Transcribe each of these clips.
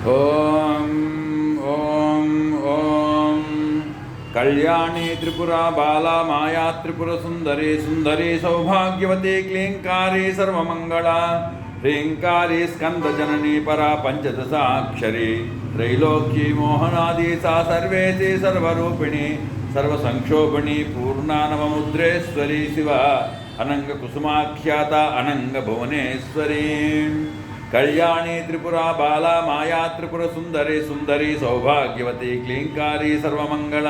ఓం ఓం ఓం కళ్యాణి త్రిపురా బాలా మాయా త్రిపుర సుందరి సుందరి సౌభాగ్యవతి క్లీంకారి సర్వమంగళ హ్రీంకారి స్కందజననీ పరా పంచదశాక్షరి త్రైలోక్యీ మోహనాది సా సర్వేసి సర్వరూపిణి సర్వసంక్షోభిణి పూర్ణానవముద్రేశ్వరి శివ అనంగ కుసుమాఖ్యాత అనంగ భువనేశ్వరీ కళ్యాణి త్రిపురా బాలా మాయా త్రిపుర సుందరి సుందరి సౌభాగ్యవతి క్లీంకారి సర్వమంగళ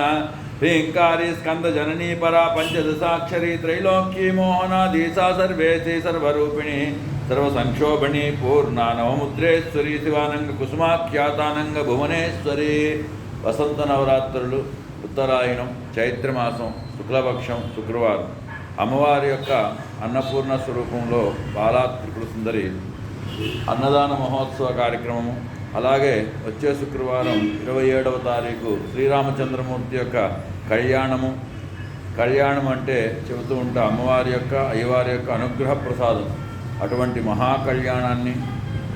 హ్రీంకారి స్కందజననీ పరా పంచదశాక్షరి త్రైలోక్యీ మోహనాది సా సర్వేసి సర్వరూపిణి సర్వసంక్షోభిణి పూర్ణానవముద్రేశ్వరి శివానంగ కుసుమాఖ్యాతానంగ భువనేశ్వరి. వసంత నవరాత్రులు, ఉత్తరాయణం, చైత్రమాసం, శుక్లపక్షం, శుక్రవారం అమ్మవారి యొక్క అన్నపూర్ణ స్వరూపంలో బాలా త్రిపుర సుందరి అన్నదాన మహోత్సవ కార్యక్రమము, అలాగే వచ్చే శుక్రవారం 27వ తారీఖు శ్రీరామచంద్రమూర్తి యొక్క కళ్యాణం అంటే చెబుతూ ఉంటా అమ్మవారి యొక్క అయ్యవారి యొక్క అనుగ్రహ ప్రసాదం. అటువంటి మహాకళ్యాణాన్ని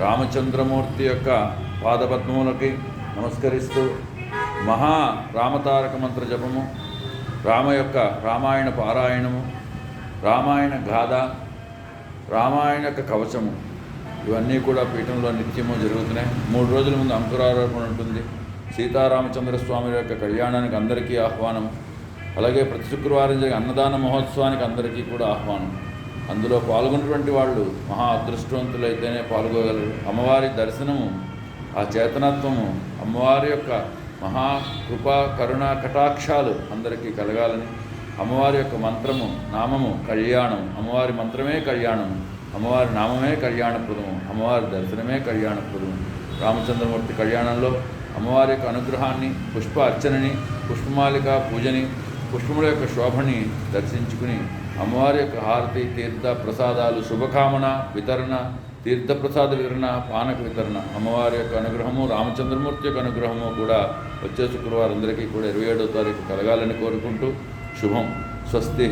రామచంద్రమూర్తి యొక్క పాదపద్మములకి నమస్కరిస్తూ మహా రామతారక మంత్ర జపము, రామాయణ పారాయణము, రామాయణ గాథ, రామాయణ యొక్క కవచము ఇవన్నీ కూడా పీఠంలో నిత్యము జరుగుతున్నాయి. 3 రోజుల ముందు అంకురారోపణ ఉంటుంది. సీతారామచంద్ర స్వామి యొక్క కళ్యాణానికి అందరికీ ఆహ్వానం. అలాగే ప్రతి శుక్రవారం జరిగే అన్నదాన మహోత్సవానికి అందరికీ కూడా ఆహ్వానం. అందులో పాల్గొన్నటువంటి వాళ్ళు మహా అదృష్టవంతులైతేనే పాల్గొగలరు. అమ్మవారి దర్శనము, ఆ చేతనత్వము, అమ్మవారి యొక్క మహా కృప కరుణ కటాక్షాలు అందరికీ కలగాలని, అమ్మవారి యొక్క మంత్రము నామము కళ్యాణం, అమ్మవారి మంత్రమే కళ్యాణము, అమ్మవారి నామమే కళ్యాణప్రదము, అమ్మవారి దర్శనమే కళ్యాణప్రదము. రామచంద్రమూర్తి కళ్యాణంలో అమ్మవారి యొక్క అనుగ్రహాన్ని, పుష్ప అర్చనని, పుష్పమాలిక పూజని, పుష్పముల యొక్క శోభని దర్శించుకుని అమ్మవారి యొక్క హారతి, తీర్థ ప్రసాదాలు, శుభకామన వితరణ, తీర్థప్రసాద వితరణ, పానక వితరణ, అమ్మవారి యొక్క అనుగ్రహము, రామచంద్రమూర్తి యొక్క అనుగ్రహము కూడా వచ్చే శుక్రవారం అందరికీ కూడా 27వ తారీఖు కలగాలని కోరుకుంటూ శుభం. స్వస్తి.